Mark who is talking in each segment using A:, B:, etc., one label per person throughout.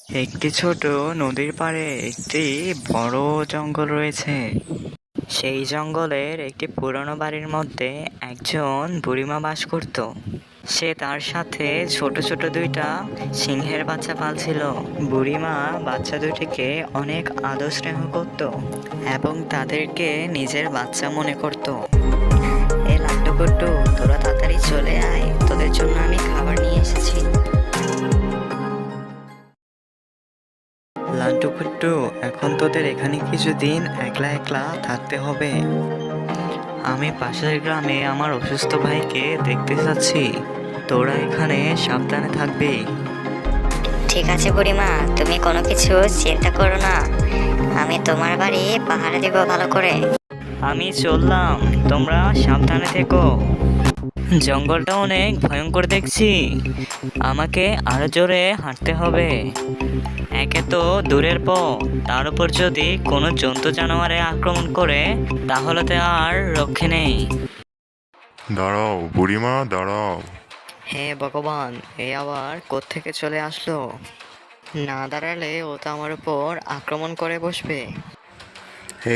A: একটি ছোট নদীর পাড়ে একটি বড় জঙ্গল রয়েছে। সেই জঙ্গলের একটি পুরনো বাড়ির মধ্যে একজন বুড়িমা বাস করত। সে তার সাথে ছোট ছোট দুইটা সিংহের বাচ্চা পালছিল। বুড়িমা বাচ্চা দুটিকে অনেক আদর স্নেহ করত এবং তাদেরকে নিজের বাচ্চা মনে করত। এ লাড্ডু গুড্ডু, তোরা তাড়াতাড়ি চলে আয়, তোদের জন্য আমি খাবার নিয়ে এসেছি। লাড্ডু গুড্ডু, এখন তোদের এখানে কিছুদিন একলা একলা থাকতে হবে। আমি পাশের গ্রামে আমার অসুস্থ ভাইকে দেখতে যাচ্ছি। তোরা এখানে সাবধানে থাকবি।
B: ঠিক আছে বুড়িমা, তুমি কোনো কিছু চিন্তা করো না। আমি তোমার বাড়ি পাহারা দিব ভালো করে।
A: আমি চললাম, তোমরা সাবধানে থেকো। জঙ্গলটা অনেক ভয়ঙ্কর দেখছি। আমাকে আরো জোরে হাঁটতে হবে। একে তো দূরের পথ, তার উপর যদি কোনো জন্তু জানোয়ারে আক্রমণ করে তাহলে তো আর রক্ষে নেই।
C: দাঁড়াও বুড়িমা, দাঁড়াও।
A: হে ভগবান, এ আবার কোত্থেকে চলে আসলো? না দাঁড়ালে ও তো আমার উপর আক্রমণ করে বসবে।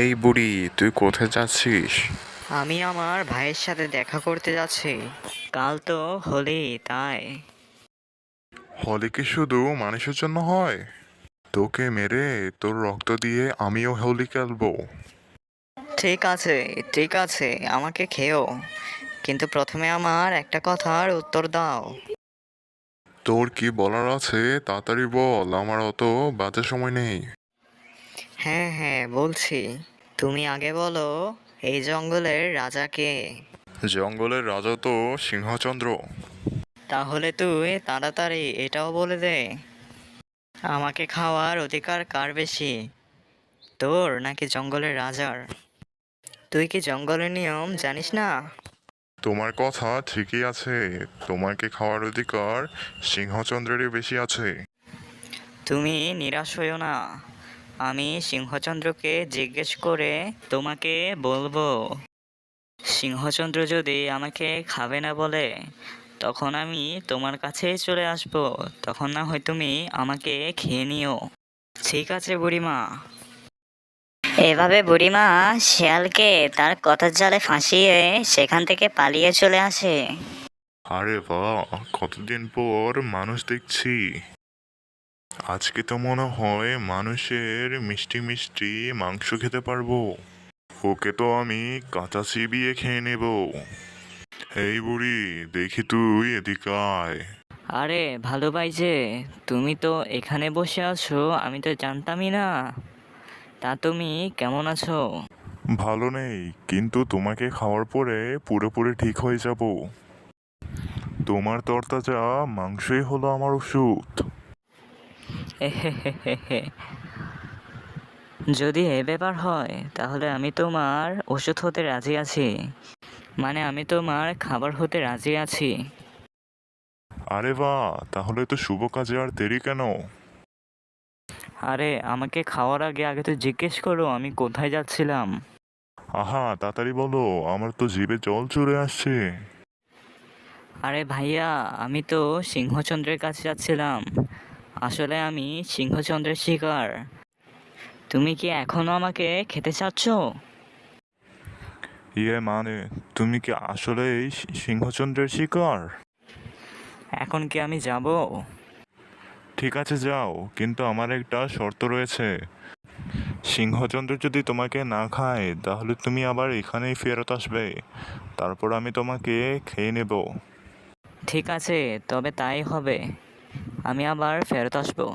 C: এই বুড়ি, তুই কোথায় যাচ্ছিস?
A: আমি আমার ভাইয়ের সাথে দেখা করতে যাচ্ছি। কাল তো হোলি, তাই।
C: হোলি কি শুধু মানুষের জন্য হয়? তোকে মেরে তোর রক্ত দিয়ে আমিও হোলি খেলবো।
A: ঠিক আছে, ঠিক আছে, আমাকে খেও, কিন্তু প্রথমে আমার একটা কথার উত্তর দাও।
C: তোর কি বলার আছে তাড়াতাড়ি বল, আমার অত বাজে সময় নেই।
A: হ্যাঁ হ্যাঁ, বলছি। তুমি আগে বলো, এই জঙ্গলের রাজা কে?
C: জঙ্গলের রাজা তো সিংহচন্দ্র।
A: তাহলে তুই তাড়াতাড়ি এটাও বলে দে, আমাকে খাওয়ার অধিকার কার বেশি, তোর নাকি জঙ্গলের রাজার? তুই কি জঙ্গলের নিয়ম জানিস না?
C: তোমার কথা ঠিকই আছে, তোমাকে খাওয়ার অধিকার সিংহচন্দ্রেরই বেশি আছে।
A: তুমি নিরাশ হইও না, আমি সিংহচন্দ্রকে জিজ্ঞেস করে তোমাকে বলবো। সিংহচন্দ্র যদি আমাকে খাবে না বলে, তখন আমি তোমার কাছেই চলে আসব। তখন না হয় তুমি আমাকে খেয়ে নিও। ঠিক আছে বুড়িমা।
B: এভাবে বুড়িমা শিয়ালকে তার কথার জালে ফাঁসিয়ে সেখান থেকে পালিয়ে চলে আসে।
C: আরে বাহ, কতদিন পর মানুষ দেখছি। আজকে তো মনে হয় মানুষের মিষ্টি মিষ্টি মাংস খেতে পারবো। ওকে তো আমি কাঁচা চিবিয়ে খেয়ে নেব। এই বুড়ি, দেখি তুই এদিকে আয়।
A: আরে ভালো ভাই যে, তুমি তো এখানে বসে আছো, আমি তো জানতামই না। তা তুমি কেমন আছো?
C: ভালো নেই, কিন্তু তোমাকে খাওয়ার পরে পুরোপুরি ঠিক হয়ে যাব। তোমার তরতাজা মাংসই হলো আমার ওষুধ।
A: যদি এ ব্যাপার হয় তাহলে আমি তোমার ওষুধ হতে রাজি আছি। মানে আমি তোমার খাবার হতে রাজি আছি।
C: আরে বাহ, তাহলে তো শুভ কাজে আর দেরি কেন?
A: আরে আমাকে খাওয়ার আগে আগে তো জিজ্ঞেস করো আমি কোথায় যাচ্ছিলাম।
C: আহা, তাড়াতাড়ি বলো, আমার তো জিভে জল চলে আসছে।
A: আরে ভাইয়া, আমি তো সিংহচন্দ্রের কাছে যাচ্ছিলাম। আসলে আমি সিংহচন্দ্রের শিকার। তুমি কি এখনো আমাকে খেতে চাচ্ছ?
C: ইয়ে মানে, তুমি কি আসলেই সিংহচন্দ্রের শিকার?
A: এখন কি আমি যাব?
C: ঠিক আছে যাও, কিন্তু আমার একটা শর্ত রয়েছে। সিংহচন্দ্র যদি তোমাকে না খায় তাহলে তুমি আবার এখানেই ফেরত আসবে। তারপর আমি তোমাকে খেয়ে নেব।
A: ঠিক আছে, তবে তাই হবে। আমি আবার ফেরত আসবো।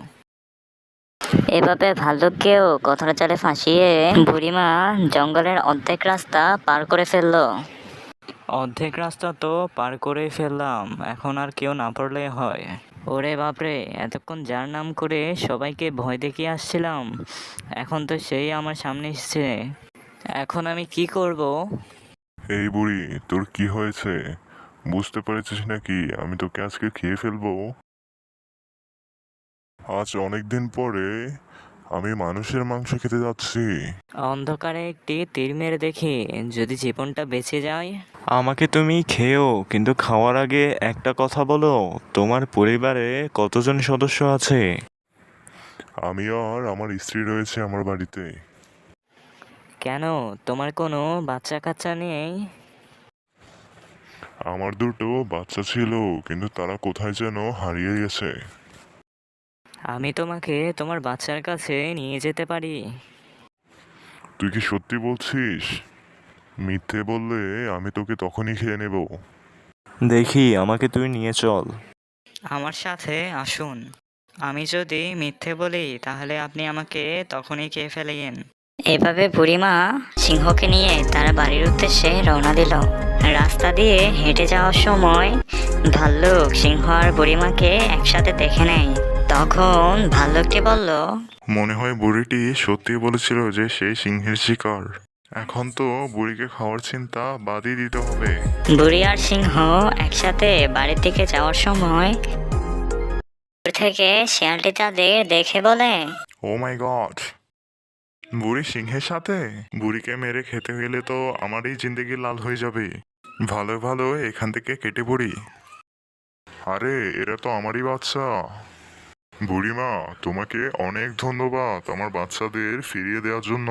B: এভাবে ভাল্লুককেও কথার জালে ফাঁসিয়ে বুড়িমা জঙ্গলের অর্ধেক রাস্তা পার করে ফেললো।
A: অর্ধেক রাস্তা তো পার করেই ফেললাম, এখন আর কেউ না পড়লে হয়। ওরে বাপরে, এতক্ষণ যার নাম করে সবাইকে ভয় দেখিয়ে আসছিলাম, এখন তো সেই আমার সামনে এসছে। এখন আমি কি করব?
C: এই বুড়ি, তোর কি হয়েছে? বুঝতে পেরেছিস নাকি আমি তোকে আজকে খেয়ে ফেলবো? আজ অনেক দিন পরে আমি মানুষের মাংস খেতে যাচ্ছি।
A: অন্ধকারে একটি তীর মেরে দেখি, যদি জীবনটা বেঁচে যায়। আমাকে তুমি খেও, কিন্তু খাওয়ার আগে একটা কথা বলো, তোমার পরিবারে কতজন সদস্য আছে?
C: আমি আর আমার স্ত্রী রয়েছে আমার বাড়িতে।
A: কেন, তোমার কোনো বাচ্চা কাচ্চা নেই?
C: আমার দুটো বাচ্চা ছিল, কিন্তু তারা কোথায় যেন হারিয়ে গেছে।
A: আমি তোমাকে তোমার বাচ্চার কাছে নিয়ে যেতে পারি।
C: তুই কি সত্যি বলছিস? মিথ্যে বললে আমি তোকে তখনই খেয়ে নেব।
D: দেখি, আমাকে তুই নিয়ে চল।
A: আমার সাথে আসুন। আমি যদি মিথ্যে বলি তাহলে আপনি আমাকে তখনই খেয়ে ফেলেন।
B: এভাবে বুড়িমা সিংহকে নিয়ে তারা বাড়ির উদ্দেশ্যে রওনা দিল। রাস্তা দিয়ে হেঁটে যাওয়ার সময় ভাল্লুক সিংহ আর বুড়িমাকে একসাথে দেখে নেয়। তখন ভাল্লুকটি বলল,
C: মনে হয় বুড়িটি সত্যি বলেছিল যে সে সিংহের শিকার। এখন তো বুড়িকে খাওয়ার চিন্তা বাদই দিতে হবে।
B: বুড়ি আর সিংহ একসাথে বাড়ির দিকে যাওয়ার সময় দূর থেকে শিয়ালটি তাদের দেখে বলে,
C: ও মাই গড, বুড়ি সিংহের সাথে! বুড়িকে মেরে খেতে হলে তো আমারই জিন্দেগি লাল হয়ে যাবে। ভালো ভালো এখান থেকে কেটে পড়ি। আরে, এরা তো আমারই বাচ্চা। বুড়িমা, তোমাকে অনেক ধন্যবাদ আমার বাচ্চাদের ফিরিয়ে দেওয়ার জন্য।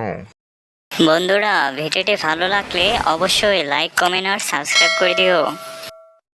B: বন্ধুরা ভিডিওটি ভালো লাগলে অবশ্যই লাইক, কমেন্ট আর সাবস্ক্রাইব করে দিও।